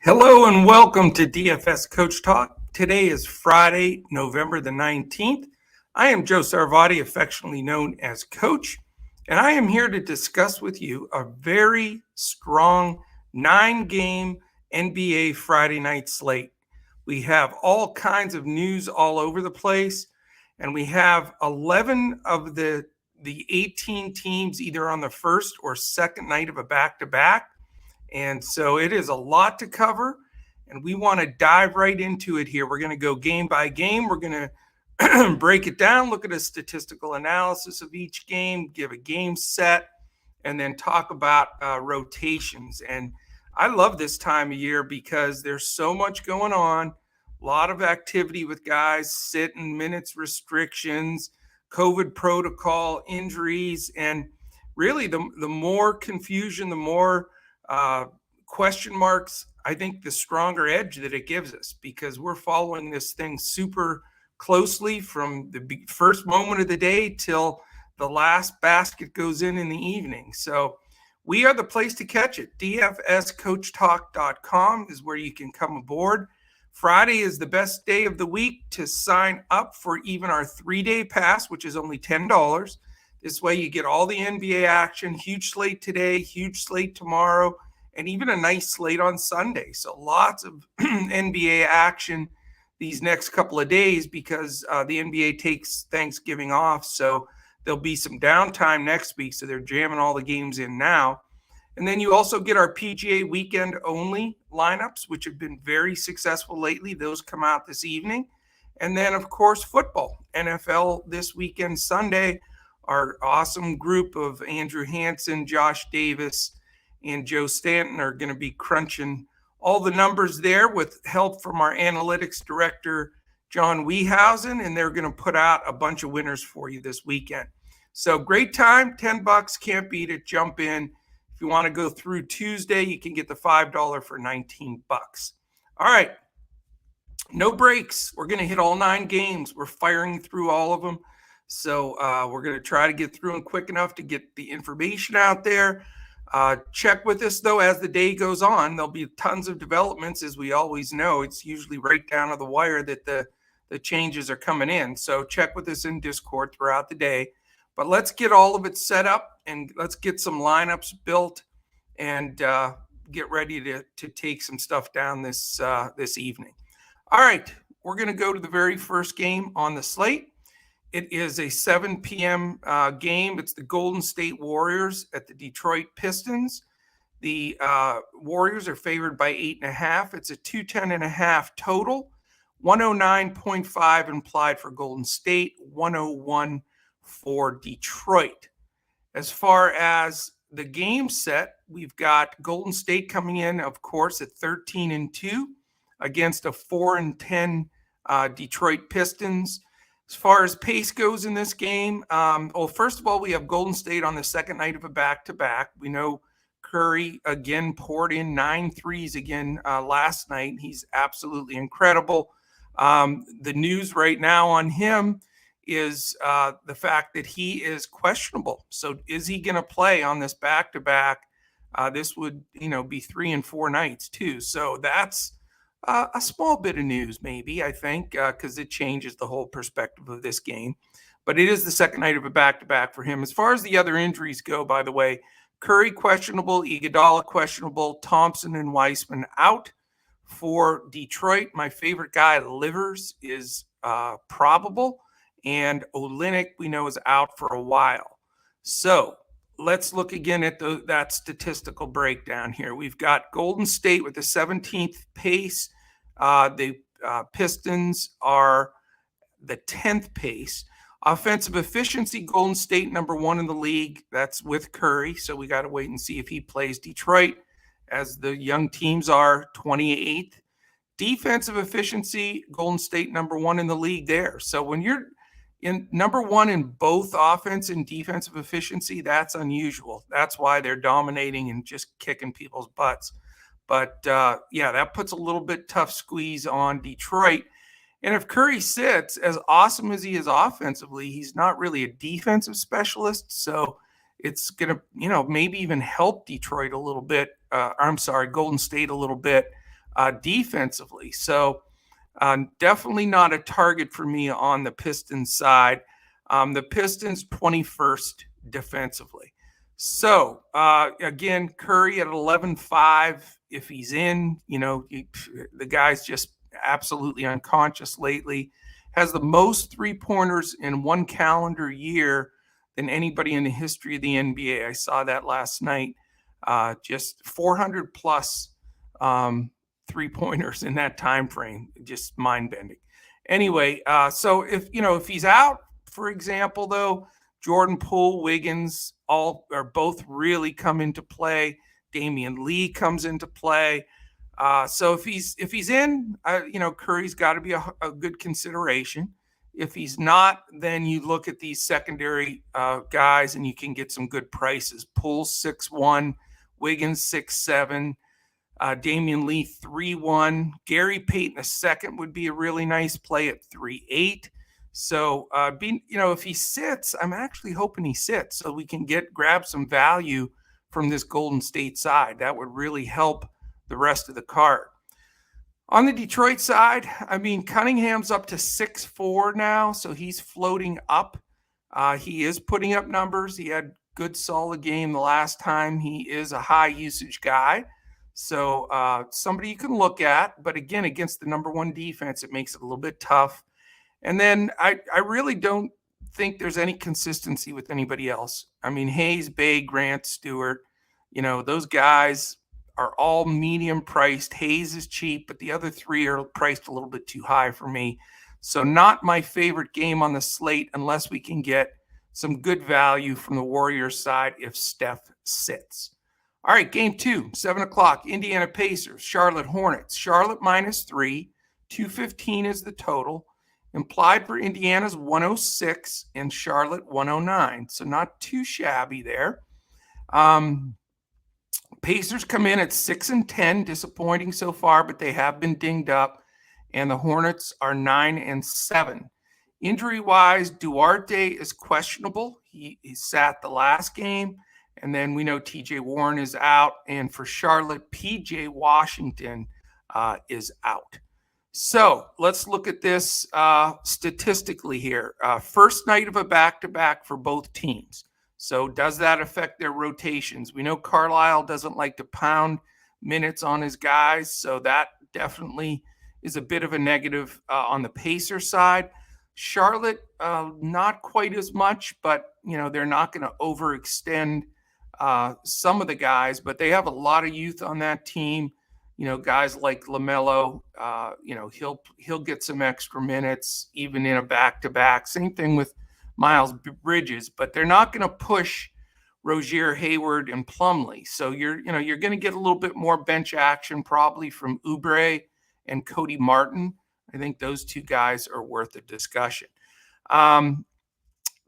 Hello and welcome to DFS Coach Talk. Today is Friday, November the 19th. I am Joe Sarvati, affectionately known as Coach, and I am here to discuss with you a very strong 9-game NBA Friday night slate. We have all kinds of news all over the place, and we have 11 of the 18 teams either on the first or second night of a back-to-back. And so it is a lot to cover, and we want to dive right into it here. We're going to go game by game. We're going to break it down, look at a statistical analysis of each game, give a game set, and then talk about rotations. And I love this time of year because there's so much going on, a lot of activity with guys sitting, minutes restrictions, COVID protocol, injuries, and really the more confusion, the more question marks, I think the stronger edge that it gives us, because we're following this thing super closely from the first moment of the day till the last basket goes in the evening. So we are the place to catch it. Dfs CoachTalk.com is where you can come aboard. Friday is the best day of the week to sign up for even our 3-day pass, which is only $10. This way you get all the NBA action, huge slate today, huge slate tomorrow, and even a nice slate on Sunday. So lots of NBA action these next couple of days because the NBA takes Thanksgiving off. So there'll be some downtime next week. So they're jamming all the games in now. And then you also get our PGA weekend only lineups, which have been very successful lately. Those come out this evening. And then, of course, football, NFL this weekend, Sunday. Our awesome group of Andrew Hansen, Josh Davis, and Joe Stanton are going to be crunching all the numbers there with help from our analytics director, John Wiehausen, and they're going to put out a bunch of winners for you this weekend. So great time, $10, can't beat it, jump in. If you want to go through Tuesday, you can get the $5 for $19. All right, no breaks. We're going to hit all 9 games. We're firing through all of them. So we're going to try to get through them quick enough to get the information out there. Check with us, though, as the day goes on. There'll be tons of developments, as we always know. It's usually right down to the wire that the changes are coming in. So check with us in Discord throughout the day. But let's get all of it set up, and let's get some lineups built and get ready to take some stuff down this evening. All right, we're going to go to the very first game on the slate. It is a 7 p.m. Game. It's the Golden State Warriors at the Detroit Pistons. The Warriors are favored by 8.5. It's a 210.5 total. 109.5 implied for Golden State. 101 for Detroit. As far as the game set, we've got Golden State coming in, of course, at 13-2 against a 4-10 Detroit Pistons. As far as pace goes in this game, first of all, we have Golden State on the second night of a back-to-back. We know Curry again poured in 9 threes again last night. He's absolutely incredible. The news right now on him is the fact that he is questionable. So is he going to play on this back-to-back? This would, be 3 and 4 nights too. So that's a small bit of news, maybe, I think, because it changes the whole perspective of this game. But it is the second night of a back-to-back for him. As far as the other injuries go, by the way, Curry questionable, Iguodala questionable, Thompson and Weissman out for Detroit. My favorite guy, Livers, is probable, and Olynyk, we know, is out for a while. So let's look again at that statistical breakdown here. We've got Golden State with the 17th pace. The Pistons are the 10th pace. Offensive efficiency, Golden State number 1 in the league. That's with Curry, so we got to wait and see if he plays. Detroit, as the young teams are, 28th. Defensive efficiency, Golden State number 1 in the league there. So when you're in number 1 in both offense and defensive efficiency, that's unusual. That's why they're dominating and just kicking people's butts. But that puts a little bit tough squeeze on Detroit. And if Curry sits, as awesome as he is offensively, he's not really a defensive specialist. So it's going to, maybe even help Detroit a little bit. Golden State a little bit defensively. So definitely not a target for me on the Pistons side. The Pistons 21st defensively. So again, Curry at 11.5. If he's in, the guy's just absolutely unconscious lately. Has the most 3-pointers in one calendar year than anybody in the history of the NBA. I saw that last night. Just 400 plus 3-pointers in that time frame. Just mind-bending. Anyway, so if he's out, for example, though, Jordan Poole, Wiggins, both really come into play. Damian Lee comes into play. So if he's in, Curry's got to be a good consideration. If he's not, then you look at these secondary guys and you can get some good prices. Poole 6'1", Wiggins 6'7", Damian Lee 3'1", Gary Payton II would be a really nice play at 3'8". So if he sits, I'm actually hoping he sits so we can grab some value from this Golden State side. That would really help the rest of the card. On the Detroit side, Cunningham's up to 6'4" now, so he's floating up. He is putting up numbers. He had good solid game the last time. He is a high usage guy. So somebody you can look at, but again, against the number one defense, it makes it a little bit tough. And then I really don't think there's any consistency with anybody else. Hayes, Bay, Grant, Stewart, those guys are all medium priced. Hayes is cheap, but the other three are priced a little bit too high for me. So not my favorite game on the slate unless we can get some good value from the Warriors side if Steph sits. All right, game 2, 7 o'clock, Indiana Pacers, Charlotte Hornets. Charlotte -3, 215 is the total. Implied for Indiana's 106 and Charlotte 109. So not too shabby there. Pacers come in at 6-10, disappointing so far, but they have been dinged up. And the Hornets are 9-7. Injury-wise, Duarte is questionable. He sat the last game. And then we know TJ Warren is out. And for Charlotte, PJ Washington is out. So let's look at this statistically here. First night of a back-to-back for both teams. So does that affect their rotations? We know Carlisle doesn't like to pound minutes on his guys. So that definitely is a bit of a negative on the Pacer side. Charlotte, not quite as much, but, they're not going to overextend some of the guys, but they have a lot of youth on that team. Guys like LaMelo, he'll get some extra minutes even in a back-to-back. Same thing with Miles Bridges, but they're not going to push Rozier, Hayward, and Plumlee. So you're going to get a little bit more bench action probably from Oubre and Cody Martin. I think those two guys are worth a discussion.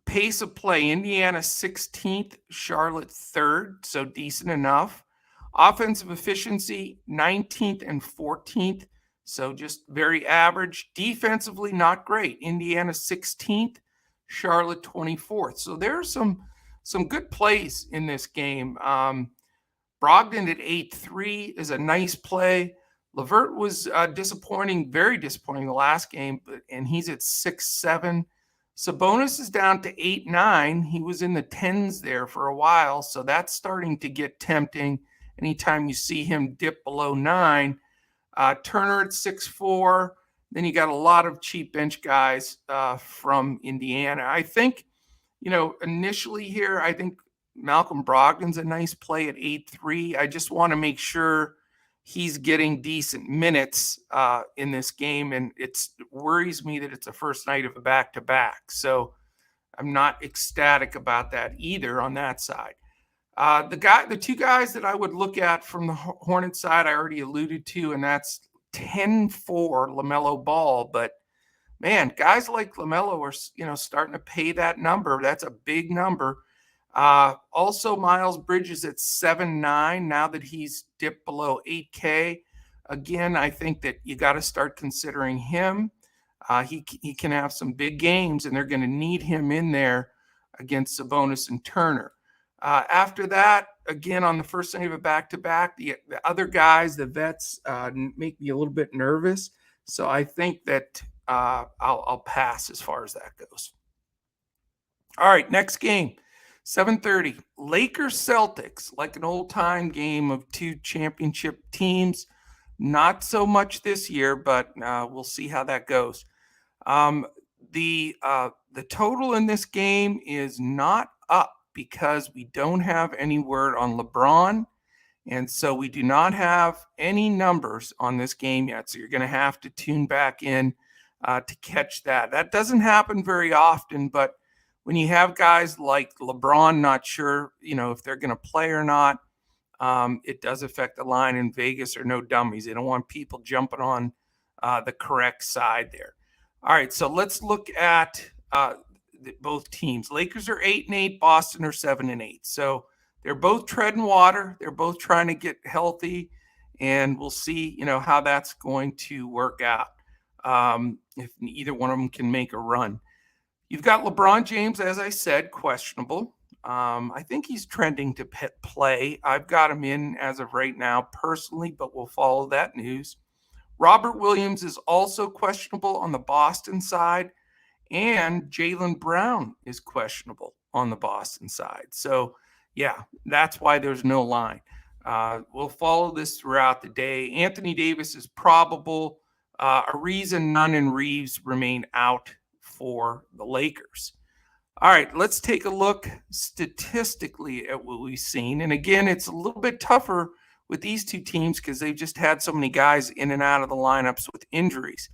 Pace of play, Indiana 16th, Charlotte 3rd, so decent enough. Offensive efficiency, 19th and 14th, so just very average. Defensively, not great. Indiana 16th, Charlotte 24th. So there are some good plays in this game. Brogdon at 8-3 is a nice play. LeVert was disappointing, very disappointing the last game, and he's at 6-7. Sabonis is down to 8-9. He was in the 10s there for a while, so that's starting to get tempting anytime you see him dip below 9. Turner at 6-4. Then you got a lot of cheap bench guys from Indiana. I think, initially here, I think Malcolm Brogdon's a nice play at 8-3. I just want to make sure he's getting decent minutes in this game, and it worries me that it's the first night of a back-to-back. So I'm not ecstatic about that either on that side. The two guys that I would look at from the Hornets side, I already alluded to, and that's 10-4 LaMelo Ball. But man, guys like LaMelo are starting to pay that number. That's a big number. Also, Miles Bridges at 7-9 now that he's dipped below 8K. Again, I think that you got to start considering him. He can have some big games, and they're going to need him in there against Sabonis and Turner. After that, again, on the first night of a back-to-back, the other guys, the vets, make me a little bit nervous. So I think that I'll pass as far as that goes. All right, next game, 7:30. Lakers Celtics, like an old-time game of two championship teams. Not so much this year, but we'll see how that goes. The total in this game is not up because we don't have any word on LeBron, and so we do not have any numbers on this game yet. So you're going to have to tune back in to catch that. That doesn't happen very often, but when you have guys like LeBron, not sure, if they're going to play or not, it does affect the line. In Vegas are no dummies. They don't want people jumping on the correct side there. All right, so let's look at both teams. Lakers are 8-8, Boston are 7-8. So they're both treading water. They're both trying to get healthy, and we'll see, how that's going to work out if either one of them can make a run. You've got LeBron James, as I said, questionable. I think he's trending to play. I've got him in as of right now personally, but we'll follow that news. Robert Williams is also questionable on the Boston side, and Jaylen Brown is questionable on the Boston side. So, yeah, that's why there's no line. We'll follow this throughout the day. Anthony Davis is probable. Ariza, Nunn, and Reeves remain out for the Lakers. All right, let's take a look statistically at what we've seen. And again, it's a little bit tougher with these two teams because they've just had so many guys in and out of the lineups with injuries.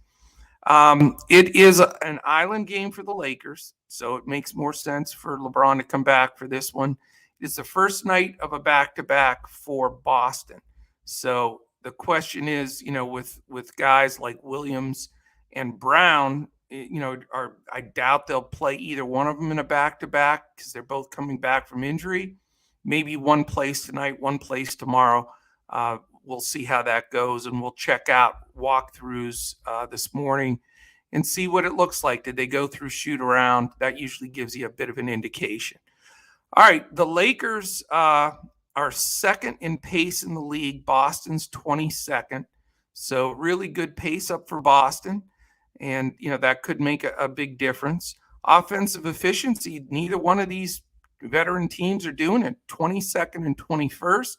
It is an island game for the Lakers, so it makes more sense for LeBron to come back for this one. It's the first night of a back-to-back for Boston. So the question is, with guys like Williams and Brown, I doubt they'll play either one of them in a back-to-back because they're both coming back from injury. Maybe one plays tonight, one plays tomorrow. We'll see how that goes, and we'll check out walkthroughs this morning and see what it looks like. Did they go through shoot around? That usually gives you a bit of an indication. All right, the Lakers are second in pace in the league. Boston's 22nd. So really good pace up for Boston. And, that could make a big difference. Offensive efficiency, neither one of these veteran teams are doing it. 22nd and 21st.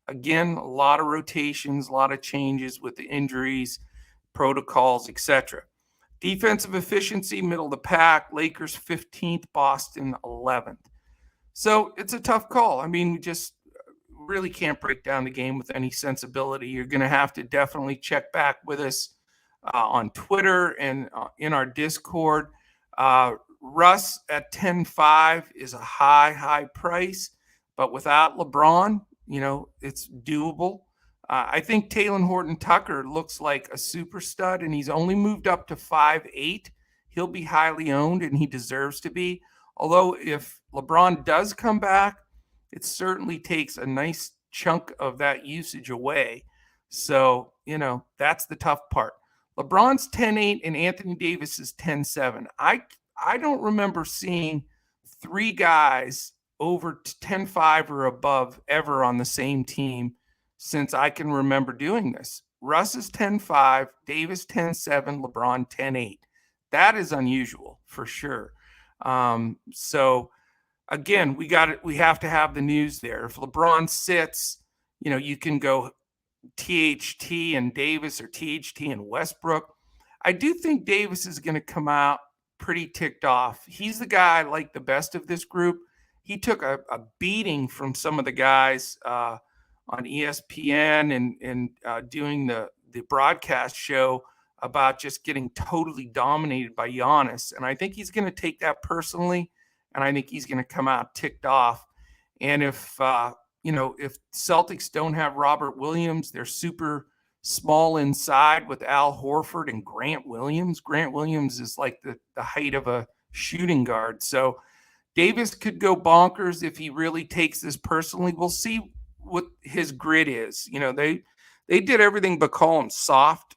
Again, a lot of rotations, a lot of changes with the injuries, protocols, etc. Defensive efficiency, middle of the pack. Lakers 15th, Boston 11th. So it's a tough call. I mean, we just really can't break down the game with any sensibility. You're going to have to definitely check back with us on Twitter and in our Discord. Russ at 10.5 is a high price, but without LeBron, it's doable. I think Talen Horton-Tucker looks like a super stud, and he's only moved up to 5'8". He'll be highly owned, and he deserves to be. Although if LeBron does come back, it certainly takes a nice chunk of that usage away. So, that's the tough part. LeBron's 10.8 and Anthony Davis is 10.7. I don't remember seeing three guys over 10.5 or above ever on the same team since I can remember doing this. Russ is 10.5, Davis 10.7, LeBron 10.8. That is unusual for sure. So again, we have to have the news there. If LeBron sits, you can go THT and Davis or THT and Westbrook. I do think Davis is going to come out pretty ticked off. He's the guy I like the best of this group. He took a beating from some of the guys on ESPN and doing the broadcast show about just getting totally dominated by Giannis. And I think he's going to take that personally, and I think he's going to come out ticked off. And if Celtics don't have Robert Williams, they're super small inside with Al Horford and Grant Williams. Grant Williams is like the height of a shooting guard. So Davis could go bonkers if he really takes this personally. We'll see what his grit is. They did everything but call him soft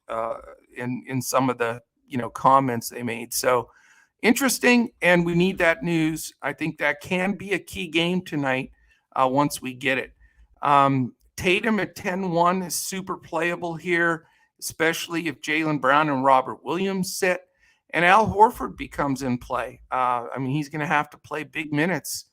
in some of the comments they made. So interesting, and we need that news. I think that can be a key game tonight. once we get it. Tatum at 10-1 is super playable here, especially if Jaylen Brown and Robert Williams sit. And Al Horford becomes in play. I mean, he's going to have to play big minutes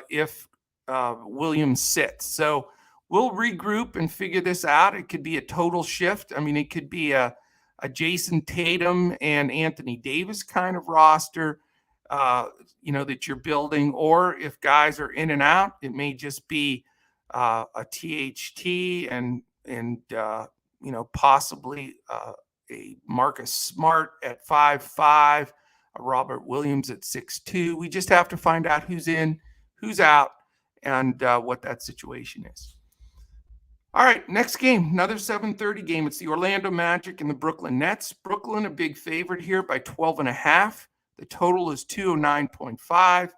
if Williams sits. So we'll regroup and figure this out. It could be a total shift. I mean, it could be a Jason Tatum and Anthony Davis kind of roster, that you're building. Or if guys are in and out, it may just be a THT and possibly a Marcus Smart at 5'5", a Robert Williams at 6'2". We just have to find out who's in, who's out, and what that situation is. All right, next game, another 7:30 game. It's the Orlando Magic and the Brooklyn Nets. Brooklyn, a big favorite here by 12.5. The total is 209.5.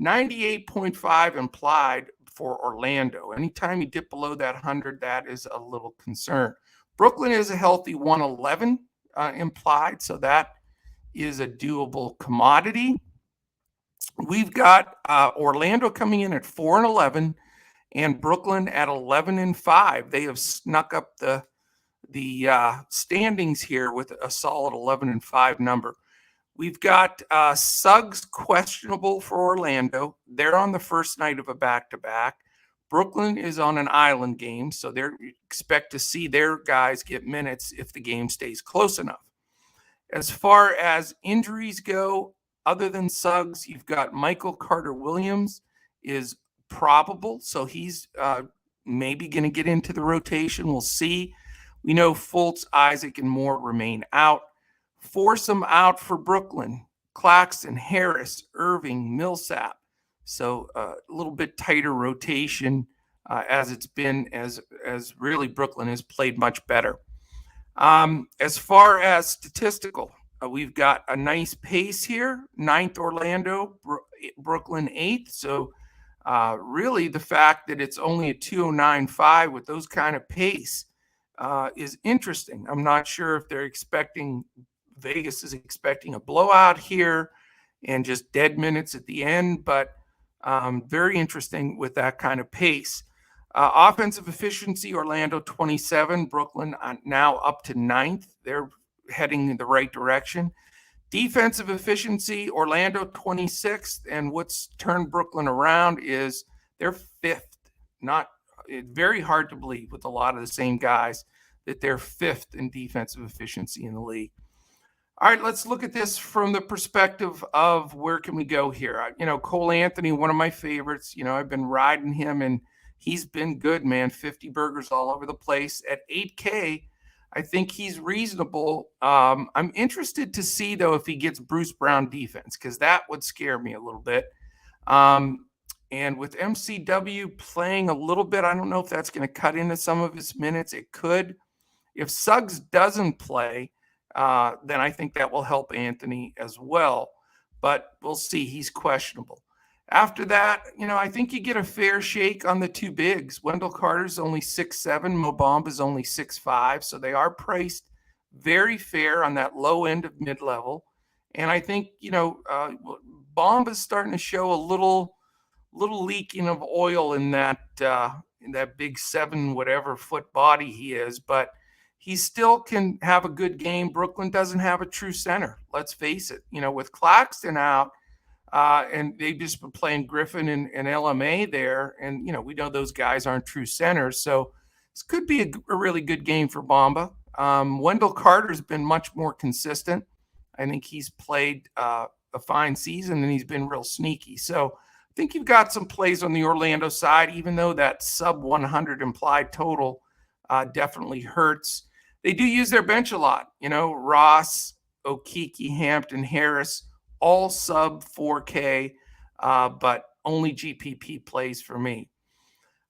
98.5 implied for Orlando. Anytime you dip below that 100, that is a little concern. Brooklyn is a healthy 111 implied, so that is a doable commodity. We've got Orlando coming in at 4-11 and Brooklyn at 11-5. They have snuck up the standings here with a solid 11-5 number. We've got Suggs questionable for Orlando. They're on the first night of a back-to-back. Brooklyn is on an island game, so they expect to see their guys get minutes if the game stays close enough. As far as injuries go, other than Suggs, you've got Michael Carter-Williams is probable, so he's maybe going to get into the rotation. We'll see. We know Fultz, Isaac, and Moore remain out. Foursome out for Brooklyn: Claxton, Harris, Irving, Millsap. So a little bit tighter rotation as it's been, as really Brooklyn has played much better. As far as statistical, we've got a nice pace here. 9th Orlando, Brooklyn 8th. So really the fact that it's only a 209.5 with those kind of pace is interesting. I'm not sure if Vegas is expecting a blowout here and just dead minutes at the end, but very interesting with that kind of pace. Offensive efficiency, Orlando 27, Brooklyn now up to 9th. They're heading in the right direction. Defensive efficiency, Orlando 26th, and what's turned Brooklyn around is they're 5th. Very hard to believe with a lot of the same guys that they're 5th in defensive efficiency in the league. All right, let's look at this from the perspective of where can we go here. Cole Anthony, one of my favorites. I've been riding him, and he's been good, man. 50 burgers all over the place. At 8K, I think he's reasonable. I'm interested to see, though, if he gets Bruce Brown defense, because that would scare me a little bit. And with MCW playing a little bit, I don't know if that's going to cut into some of his minutes. It could. If Suggs doesn't play, then I think that will help Anthony as well. But we'll see. He's questionable. After that, I think you get a fair shake on the two bigs. Wendell Carter's only 6'7", Mo Bamba's only 6'5", so they are priced very fair on that low end of mid-level. And I think, Bamba's starting to show a little leaking of oil in that big 7 whatever foot body he is, but he still can have a good game. Brooklyn doesn't have a true center. Let's face it. With Claxton out, and they've just been playing Griffin and LMA there, and we know those guys aren't true centers. So this could be a really good game for Bamba. Wendell Carter's been much more consistent. I think he's played a fine season, and he's been real sneaky. So I think you've got some plays on the Orlando side, even though that sub 100 implied total definitely hurts. They do use their bench a lot. Ross, Okeke, Hampton, Harris, all sub 4K, but only GPP plays for me.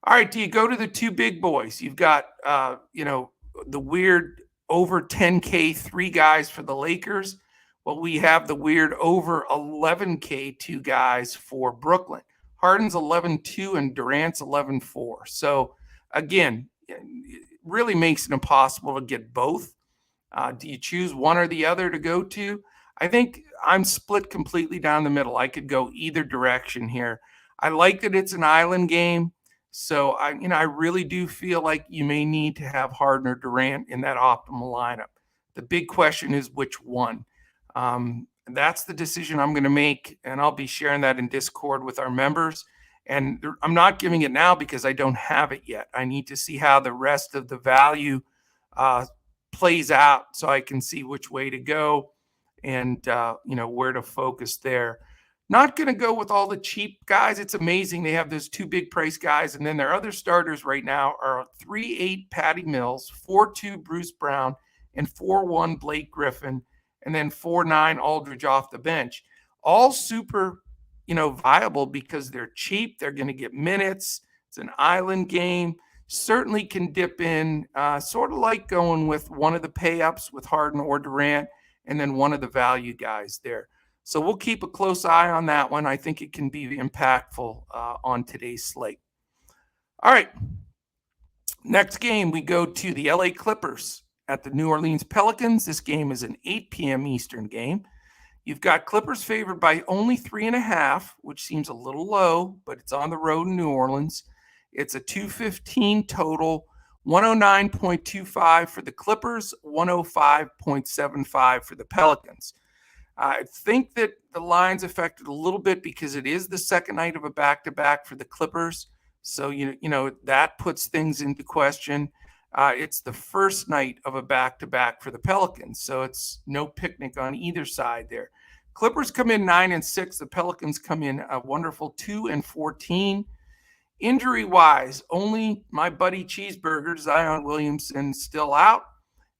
All right, do you go to the two big boys? You've got, the weird over 10K 3 guys for the Lakers. Well, we have the weird over 11K 2 guys for Brooklyn. Harden's 11.2 and Durant's 11.4. So, again, it really makes it impossible to get both. Do you choose one or the other to go to? I think I'm split completely down the middle. I could go either direction here. I like that it's an island game. So I really do feel like you may need to have Harden or Durant in that optimal lineup. The big question is which one. That's the decision I'm going to make, and I'll be sharing that in Discord with our members. And I'm not giving it now because I don't have it yet. I need to see how the rest of the value plays out so I can see which way to go and where to focus there. Not going to go with all the cheap guys. It's amazing they have those two big price guys, and then their other starters right now are 3-8 Patty Mills, 4-2 Bruce Brown, and 4-1 Blake Griffin, and then 4-9 Aldridge off the bench. All super, viable because they're cheap. They're going to get minutes. It's an island game. Certainly can dip in, sort of like going with one of the pay-ups with Harden or Durant, and then one of the value guys there. So we'll keep a close eye on that one. I think it can be impactful on today's slate. All right. Next game, we go to the LA Clippers at the New Orleans Pelicans. This game is an 8 p.m. Eastern game. You've got Clippers favored by only 3.5, which seems a little low, but it's on the road in New Orleans. It's a 215 total, 109.25 for the Clippers, 105.75 for the Pelicans. I think that the line's affected a little bit because it is the second night of a back-to-back for the Clippers. So, that puts things into question. It's the first night of a back-to-back for the Pelicans. So it's no picnic on either side there. Clippers come in 9-6. The Pelicans come in a wonderful 2-14. Injury-wise, only my buddy Cheeseburger, Zion Williamson, still out.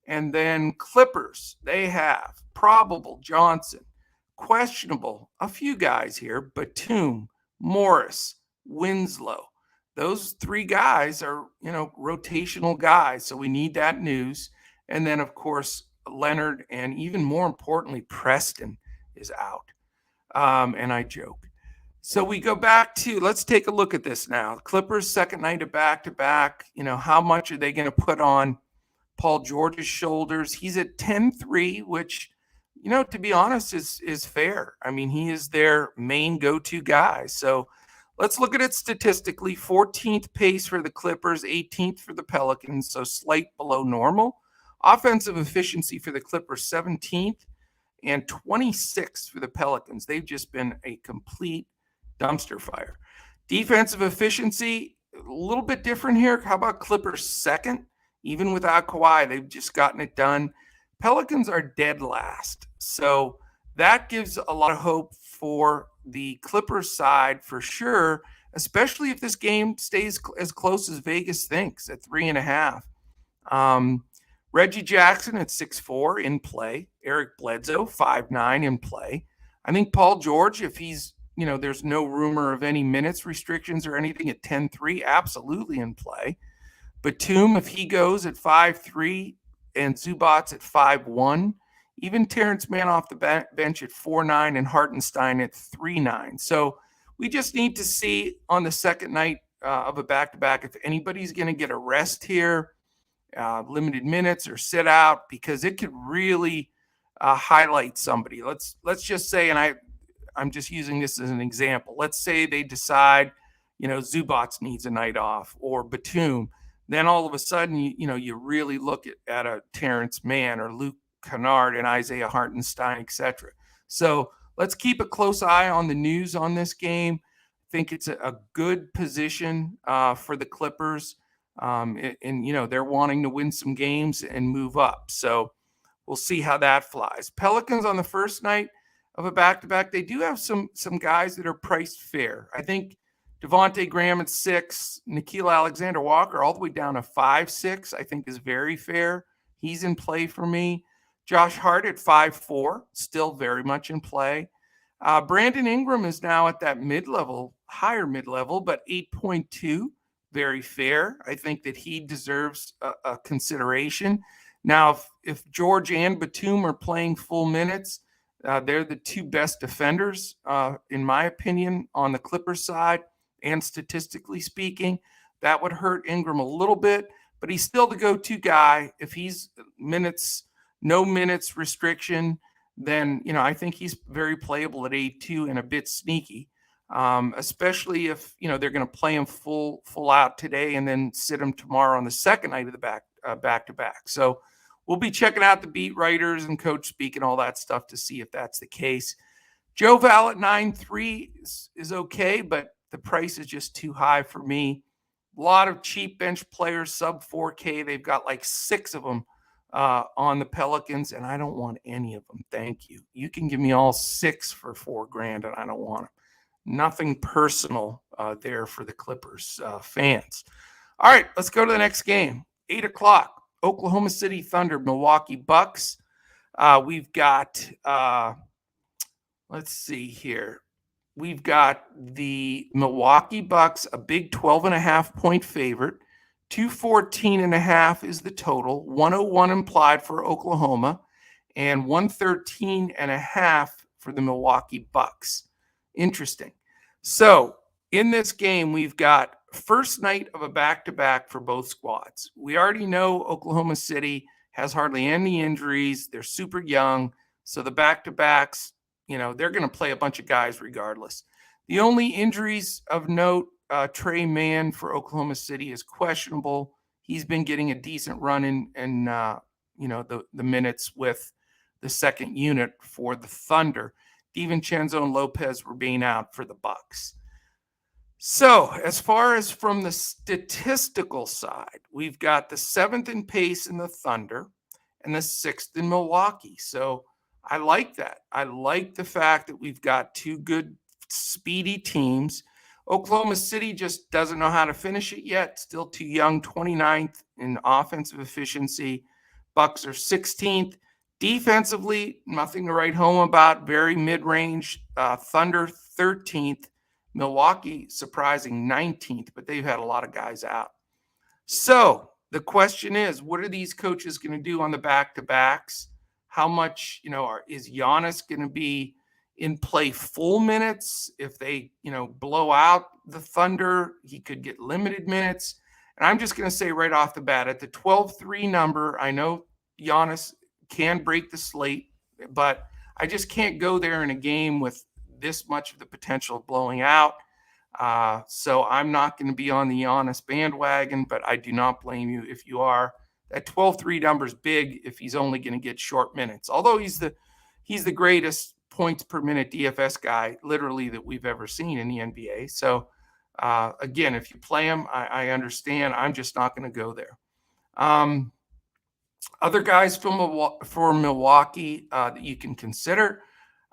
And then Clippers, they have probable Johnson, questionable, a few guys here, Batum, Morris, Winslow. Those three guys are, rotational guys. So we need that news. And then, of course, Leonard, and even more importantly, Preston is out. And I joke. So we go back to, let's take a look at this now. Clippers, second night of back-to-back. How much are they going to put on Paul George's shoulders? He's at 10-3, which, to be honest, is fair. I mean, he is their main go-to guy. So let's look at it statistically. 14th pace for the Clippers, 18th for the Pelicans, so slight below normal. Offensive efficiency for the Clippers, 17th, and 26th for the Pelicans. They've just been a complete dumpster fire. Defensive efficiency, a little bit different here. How about Clippers second? Even without Kawhi, they've just gotten it done. Pelicans are dead last. So that gives a lot of hope for the Clippers side for sure, especially if this game stays as close as Vegas thinks at 3.5. Reggie Jackson at 6'4" in play. Eric Bledsoe, 5'9" in play. I think Paul George, if he's, there's no rumor of any minutes restrictions or anything, at 10-3, absolutely in play. Batum, if he goes at 5'3", and Zubats at 5'1", even Terrence Mann off the bench at 4'9", and Hartenstein at 3'9". So we just need to see on the second night of a back-to-back if anybody's going to get a rest here, limited minutes or sit out, because it could really highlight somebody. Let's just say, and I'm just using this as an example. Let's say they decide, Zubats needs a night off, or Batum. Then all of a sudden, you really look at a Terrence Mann or Luke Kennard and Isaiah Hartenstein, etc. So let's keep a close eye on the news on this game. I think it's a good position for the Clippers. And they're wanting to win some games and move up. So we'll see how that flies. Pelicans on the first night of a back-to-back, they do have some guys that are priced fair. I think Devontae Graham at 6, Nickeil Alexander-Walker all the way down to 5'6", I think is very fair. He's in play for me. Josh Hart at 5'4", still very much in play. Brandon Ingram is now at that mid-level, higher mid-level, but 8.2, very fair. I think that he deserves a consideration. Now, if George and Batum are playing full minutes, they're the two best defenders, in my opinion, on the Clippers side. And statistically speaking, that would hurt Ingram a little bit, but he's still the go-to guy. If he's no minutes restriction, then, I think he's very playable at 8-2 and a bit sneaky. especially if they're going to play him full out today and then sit him tomorrow on the second night of the back to back. So we'll be checking out the beat writers and coach speak and all that stuff to see if that's the case. Joe Val at 9.3 is okay, but the price is just too high for me. A lot of cheap bench players, sub 4K. They've got like 6 of them on the Pelicans, and I don't want any of them. Thank you. You can give me all 6 for $4,000, and I don't want them. Nothing personal there for the Clippers fans. All right, let's go to the next game. 8 o'clock, Oklahoma City Thunder, Milwaukee Bucks. We've got, let's see here. We've got the Milwaukee Bucks, a big 12.5-point favorite. 214.5 is the total. 101 implied for Oklahoma, and 113.5 for the Milwaukee Bucks. Interesting. So in this game, we've got first night of a back-to-back for both squads. We already know Oklahoma City has hardly any injuries. They're super young. So the back-to-backs, they're going to play a bunch of guys regardless. The only injuries of note, Trey Mann for Oklahoma City is questionable. He's been getting a decent run in the minutes with the second unit for the Thunder. DiVincenzo and Lopez were being out for the Bucks. So as far as from the statistical side, we've got the 7th in pace in the Thunder and the 6th in Milwaukee. So I like that. I like the fact that we've got 2 good, speedy teams. Oklahoma City just doesn't know how to finish it yet. Still too young, 29th in offensive efficiency. Bucks are 16th. Defensively, nothing to write home about. Very mid-range. Thunder 13th. Milwaukee surprising 19th, but they've had a lot of guys out. So the question is, what are these coaches going to do on the back-to-backs? How much, is Giannis going to be in play full minutes? If they, blow out the Thunder, he could get limited minutes. And I'm just going to say right off the bat, at the 12-3 number, I know Giannis can break the slate, but I just can't go there in a game with this much of the potential of blowing out. So I'm not going to be on the Giannis bandwagon, but I do not blame you if you are. That 12-3 number is big if he's only going to get short minutes. Although he's the greatest points per minute DFS guy, literally, that we've ever seen in the NBA. So again, if you play him, I understand. I'm just not going to go there. Other guys for Milwaukee that you can consider.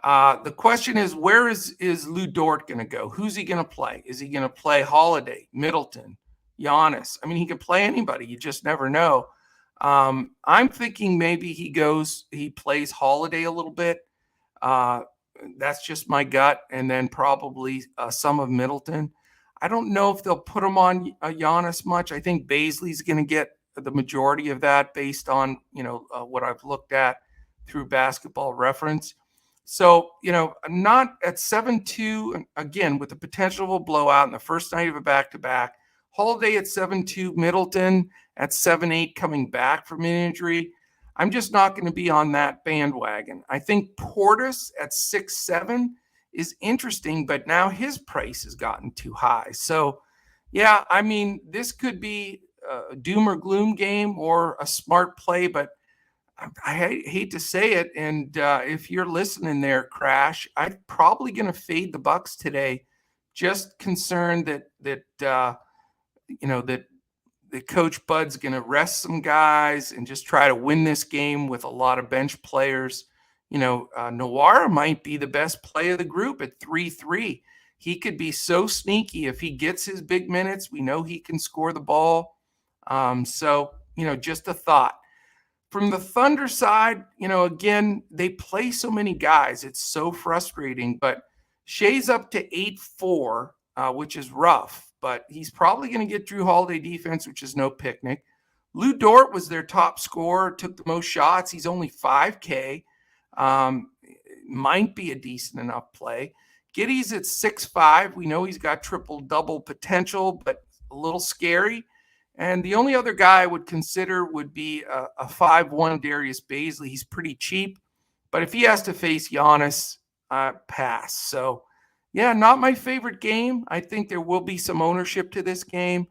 The question is, where is Lou Dort going to go? Who's he going to play? Is he going to play Holiday, Middleton, Giannis? I mean, he could play anybody. You just never know. I'm thinking maybe he plays Holiday a little bit. That's just my gut. And then probably some of Middleton. I don't know if they'll put him on Giannis much. I think Baisley's going to get the majority of that based on, what I've looked at through Basketball Reference. So, not at 7-2, again, with the potential of a blowout in the first night of a back-to-back. Holiday at 7-2, Middleton at 7-8 coming back from an injury. I'm just not going to be on that bandwagon. I think Portis at 6-7 is interesting, but now his price has gotten too high. So, yeah, I mean, this could be a doom or gloom game or a smart play, but I hate to say it, and if you're listening there, Crash, I'm probably going to fade the Bucks today. Just concerned that Coach Bud's going to rest some guys and just try to win this game with a lot of bench players. Noir might be the best play of the group at 3-3. He could be so sneaky if he gets his big minutes. We know he can score the ball. So just a thought. From the Thunder side, again, they play so many guys. It's so frustrating. But Shea's up to 8-4, which is rough. But he's probably going to get Drew Holiday defense, which is no picnic. Lou Dort was their top scorer, took the most shots. He's only 5K. Might be a decent enough play. Giddey's at 6'5". We know he's got triple-double potential, but a little scary. And the only other guy I would consider would be a 5'1" Darius Baisley. He's pretty cheap. But if he has to face Giannis, pass. So Yeah, not my favorite game. I think there will be some ownership to this game,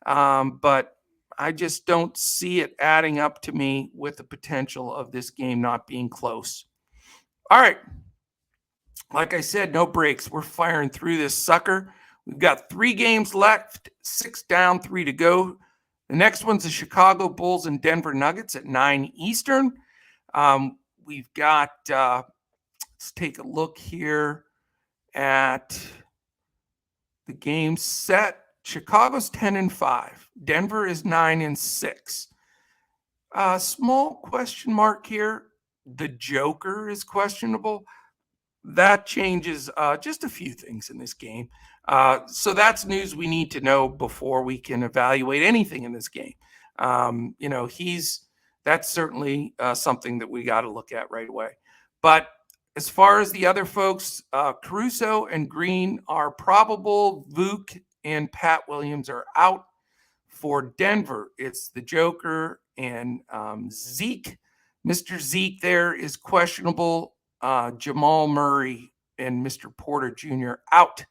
but I just don't see it adding up to me with the potential of this game not being close. All right. Like I said, no breaks. We're firing through this sucker. We've got 3 games left, 6 down, 3 to go. The next one's the Chicago Bulls and Denver Nuggets at 9 Eastern. We've got, let's take a look here at the game set. Chicago's 10-5. Denver is 9-6. Small question mark here. The Joker is questionable. That changes just a few things in this game. So that's news we need to know before we can evaluate anything in this game. That's certainly something that we got to look at right away. But as far as the other folks, Caruso and Green are probable. Vuk and Pat Williams are out. For Denver, it's the Joker and Zeke. Mr. Zeke there is questionable. Jamal Murray and Mr. Porter Jr. out.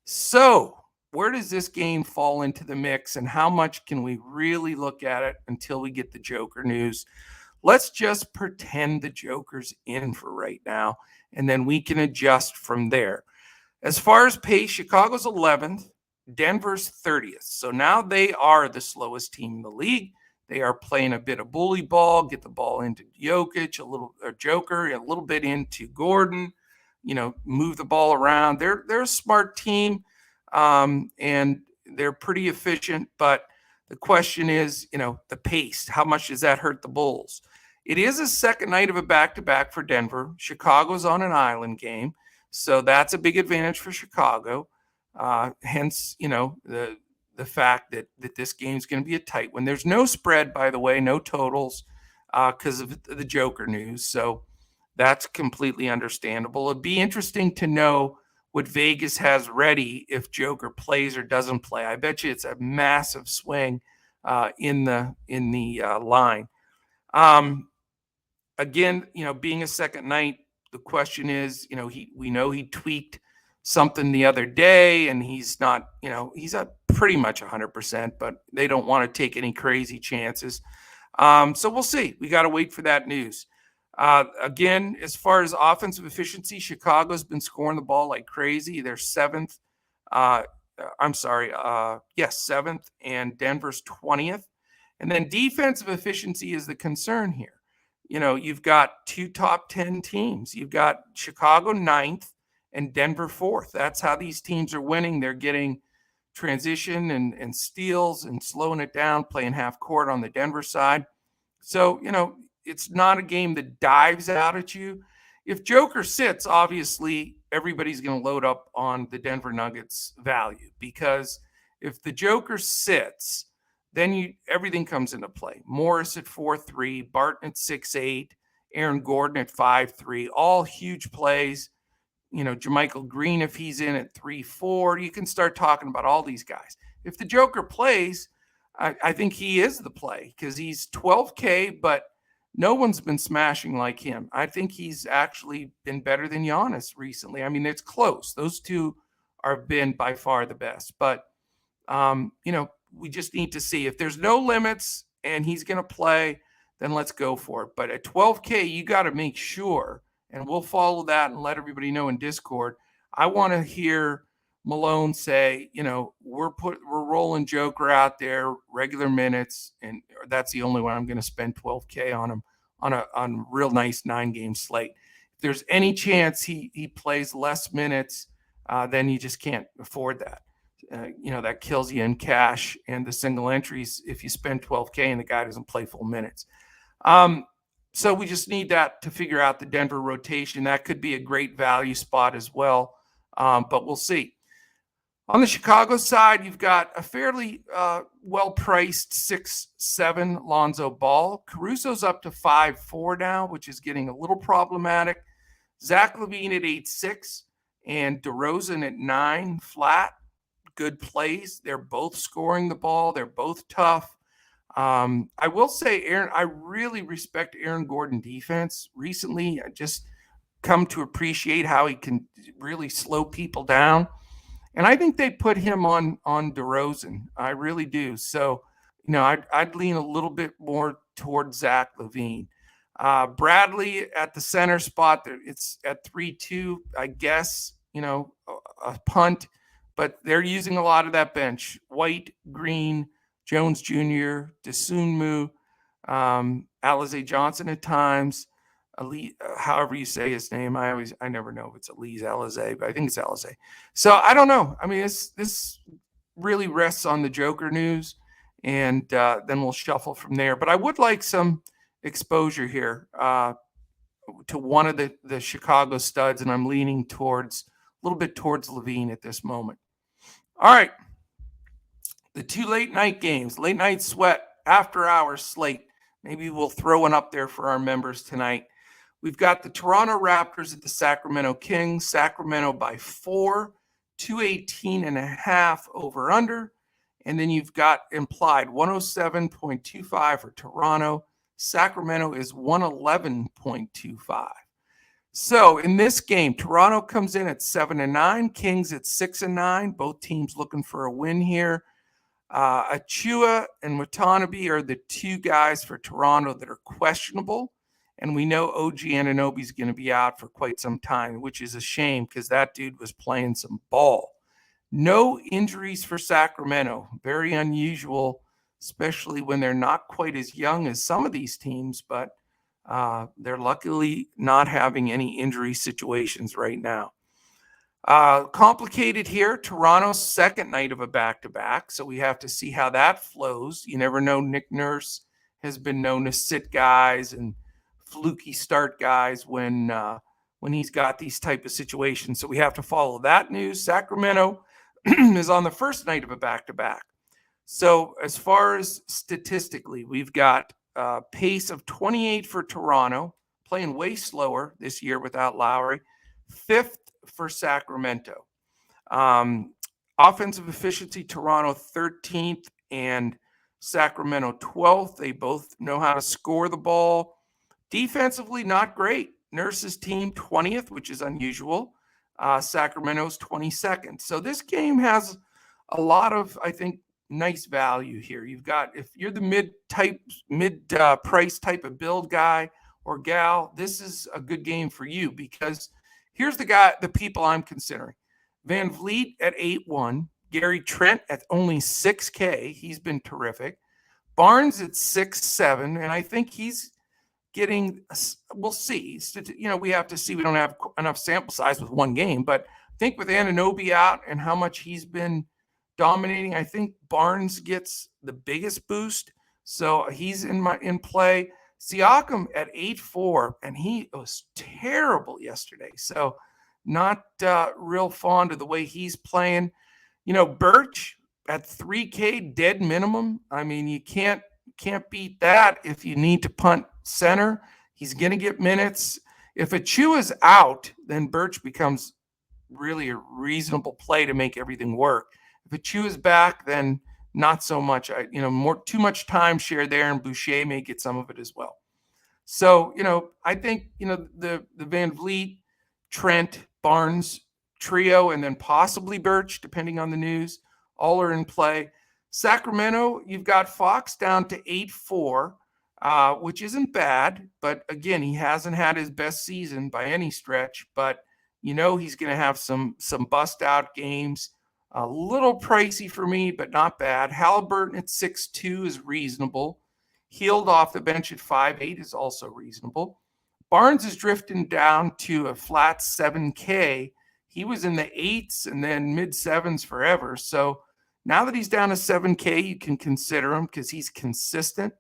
So where does this game fall into the mix, and how much can we really look at it until we get the Joker news? Let's just pretend the Joker's in for right now, and then we can adjust from there. As far as pace, Chicago's 11th, Denver's 30th. So now they are the slowest team in the league. They are playing a bit of bully ball, get the ball into Jokic, Joker, a little bit into Gordon, move the ball around. They're a smart team, and they're pretty efficient. But the question is, the pace. How much does that hurt the Bulls? It is a second night of a back-to-back for Denver. Chicago's on an island game, so that's a big advantage for Chicago. Hence, the fact that this game is going to be a tight one. There's no spread, by the way, no totals because of the Joker news. So that's completely understandable. It'd be interesting to know what Vegas has ready if Joker plays or doesn't play. I bet you it's a massive swing in the line. Again, being a second night, the question is, we know he tweaked something the other day, and he's not, he's at pretty much 100%, but they don't want to take any crazy chances. So we'll see. We got to wait for that news. Again, as far as offensive efficiency, Chicago's been scoring the ball like crazy. They're 7th. Seventh, and Denver's 20th. And then defensive efficiency is the concern here. You've got 2 top 10 teams. You've got Chicago 9th and Denver 4th. That's how these teams are winning. They're getting transition and steals and slowing it down, playing half court on the Denver side. So, it's not a game that dives out at you. If Joker sits, obviously everybody's going to load up on the Denver Nuggets value, because if the Joker sits, then everything comes into play. Morris at 4-3, Barton at 6-8, Aaron Gordon at 5-3, all huge plays. Jermichael Green, if he's in at 3-4, you can start talking about all these guys. If the Joker plays, I think he is the play, because he's 12K, but no one's been smashing like him. I think he's actually been better than Giannis recently. I mean, it's close. Those two have been by far the best. But, we just need to see. If there's no limits and he's going to play, then let's go for it. But at 12K, you got to make sure, and we'll follow that and let everybody know in Discord. I want to hear Malone say, we're rolling Joker out there, regular minutes, and that's the only one I'm going to spend 12K on him on a real nice 9-game slate. If there's any chance he plays less minutes, then you just can't afford that. That kills you in cash and the single entries if you spend 12K and the guy doesn't play full minutes. So we just need that to figure out the Denver rotation. That could be a great value spot as well, but we'll see. On the Chicago side, you've got a fairly well-priced 6-7 Lonzo Ball. Caruso's up to 5-4 now, which is getting a little problematic. Zach LaVine at 8-6 and DeRozan at 9 flat. Good plays. They're both scoring the ball. They're both tough. I will say, I really respect Aaron Gordon defense recently. come to appreciate how he can really slow people down. And I think they put him on DeRozan. I really do. So, I'd lean a little bit more towards Zach LaVine. Bradley at the center spot, it's at 3-2, I guess, a punt, but they're using a lot of that bench. White, Green, Jones Jr., Dosunmu, Alize Johnson at times. Ali, however you say his name, I never know if it's Alize, but I think it's Alize. So I don't know. I mean, this really rests on the Joker news, and then we'll shuffle from there. But I would like some exposure here to one of the Chicago studs, and I'm leaning a little bit towards LaVine at this moment. All right, the 2 late night games, late night sweat, after hours slate. Maybe we'll throw one up there for our members tonight. We've got the Toronto Raptors at the Sacramento Kings. Sacramento by 4, 218.5 over under. And then you've got implied 107.25 for Toronto. Sacramento is 111.25. So in this game, Toronto comes in at 7-9, Kings at 6-9. Both teams looking for a win here. Achua and Watanabe are the 2 guys for Toronto that are questionable. And we know OG Anunoby is going to be out for quite some time, which is a shame because that dude was playing some ball. No injuries for Sacramento. Very unusual, especially when they're not quite as young as some of these teams, but they're luckily not having any injury situations right now. Complicated here. Toronto's second night of a back-to-back, so we have to see how that flows. You never know. Nick Nurse has been known to sit guys and fluky start guys when he's got these type of situations. So we have to follow that news. Sacramento is on the first night of a back-to-back. So as far as statistically, we've got a pace of 28 for Toronto, playing way slower this year without Lowry. 5th for Sacramento. Offensive efficiency, Toronto 13th and Sacramento 12th. They both know how to score the ball. Defensively, not great. Nurse's team 20th, which is unusual. Sacramento's 22nd. So this game has a lot of, I think, nice value here. You've got, if you're the mid-price type of build guy or gal, this is a good game for you because here's the people I'm considering. Van Vliet at 8-1. Gary Trent at only 6K. He's been terrific. Barnes at 6-7, and I think he's getting, we'll see. We have to see. We don't have enough sample size with one game, but I think with Anunoby out and how much he's been dominating, I think Barnes gets the biggest boost. So he's in play. Siakam at 8-4, and he was terrible yesterday. So not real fond of the way he's playing. Birch at 3K dead minimum. I mean, you can't beat that if you need to punt center. He's going to get minutes. If Achua's out, then Birch becomes really a reasonable play to make everything work. If Achua's back, then not so much. Too much time share there, and Boucher may get some of it as well. So, I think, the Van Vliet, Trent, Barnes trio, and then possibly Birch, depending on the news, all are in play. Sacramento, you've got Fox down to 8-4, which isn't bad. But again, he hasn't had his best season by any stretch. But, he's going to have some bust-out games. A little pricey for me, but not bad. Halliburton at 6'2" is reasonable. Healed off the bench at 5'8" is also reasonable. Barnes is drifting down to a flat 7K. He was in the 8s and then mid-7s forever. So now that he's down to 7K, you can consider him because he's consistent.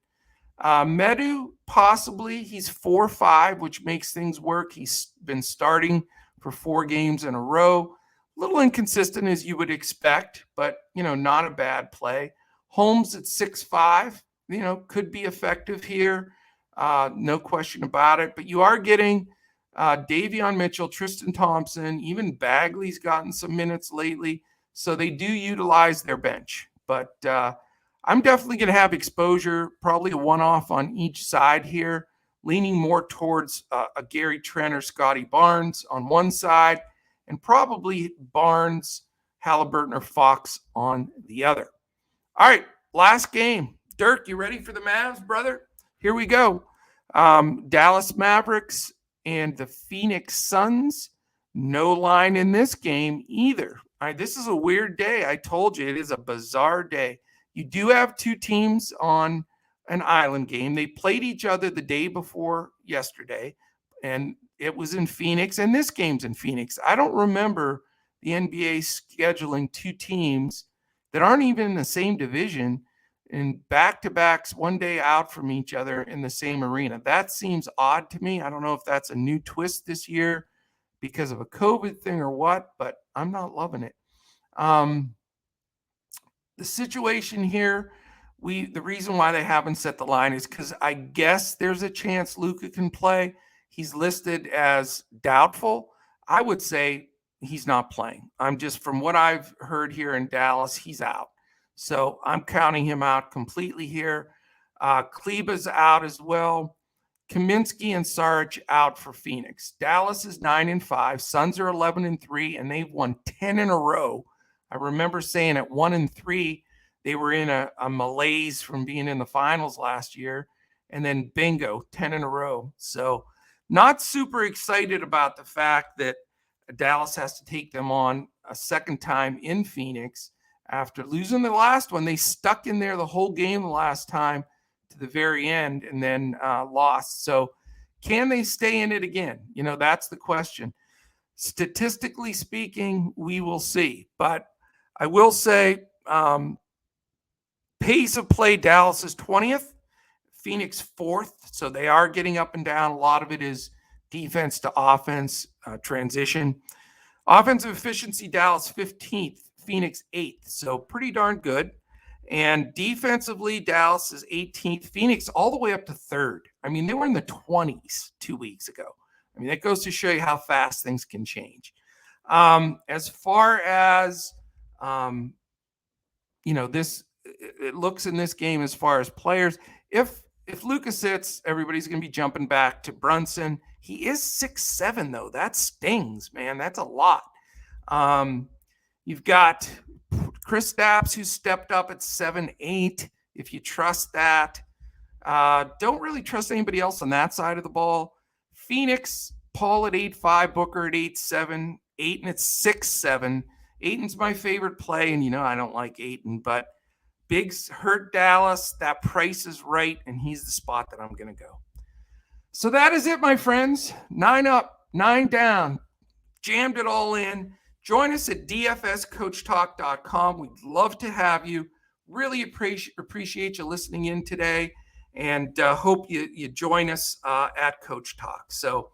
Medu, possibly. He's 4-5, which makes things work. He's been starting for 4 games in a row. A little inconsistent as you would expect, but, not a bad play. Holmes at 6'5", could be effective here. No question about it. But you are getting Davion Mitchell, Tristan Thompson, even Bagley's gotten some minutes lately. So they do utilize their bench. But I'm definitely going to have exposure, probably a one-off on each side here. leaning more towards a Gary Trent or Scotty Barnes on one side, and probably Barnes, Halliburton, or Fox on the other. All right, last game. Dirk, you ready for the Mavs, brother? Here we go. Dallas Mavericks and the Phoenix Suns. No line in this game either. This is a weird day. I told you it is a bizarre day. You do have two teams on an island game. They played each other the day before yesterday, and it was in Phoenix, and this game's in Phoenix. I don't remember the NBA scheduling two teams that aren't even in the same division and back-to-backs one day out from each other in the same arena. That seems odd to me. I don't know if that's a new twist this year because of a COVID thing or what, but I'm not loving it. The situation here, the reason why they haven't set the line is because I guess there's a chance Luka can play. He's listed as doubtful. I would say he's not playing. From what I've heard here in Dallas, he's out. So I'm counting him out completely here. Kleba's out as well. Kaminsky and Sarge out for Phoenix. Dallas is 9-5. Suns are 11-3, and they've won 10 in a row. I remember saying at 1-3, they were in a malaise from being in the finals last year, and then bingo, 10 in a row. So not super excited about the fact that Dallas has to take them on a second time in Phoenix after losing the last one. They stuck in there the whole game the last time to the very end and then lost. So can they stay in it again? That's the question. Statistically speaking, we will see. But I will say pace of play, Dallas is 20th, Phoenix 4th. So they are getting up and down. A lot of it is defense to offense transition. Offensive efficiency, Dallas 15th, Phoenix 8th. So pretty darn good. And defensively, Dallas is 18th, Phoenix all the way up to 3rd. They were in the 20s 2 weeks ago. That goes to show you how fast things can change. As far as, it looks in this game as far as players, if Luka sits, everybody's going to be jumping back to Brunson. He is 6'7", though. That stings, man. That's a lot. You've got Chris Stapps, who stepped up at 7'8", if you trust that. Don't really trust anybody else on that side of the ball. Phoenix, Paul at 8'5", Booker at 8'7", Ayton at 6'7". Ayton's my favorite play, and I don't like Ayton, but Biggs hurt Dallas. That price is right, and he's the spot that I'm going to go. So that is it, my friends. 9 up, 9 down. Jammed it all in. Join us at dfscoachtalk.com. We'd love to have you. Really appreciate you listening in today, and hope you join us at Coach Talk. So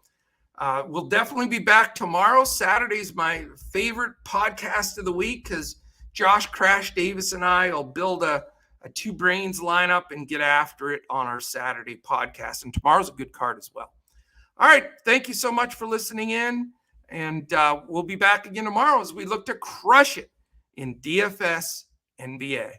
we'll definitely be back tomorrow. Saturday's my favorite podcast of the week because Josh Crash Davis and I will build a two brains lineup and get after it on our Saturday podcast. And tomorrow's a good card as well. All right. Thank you so much for listening in. And we'll be back again tomorrow as we look to crush it in DFS NBA.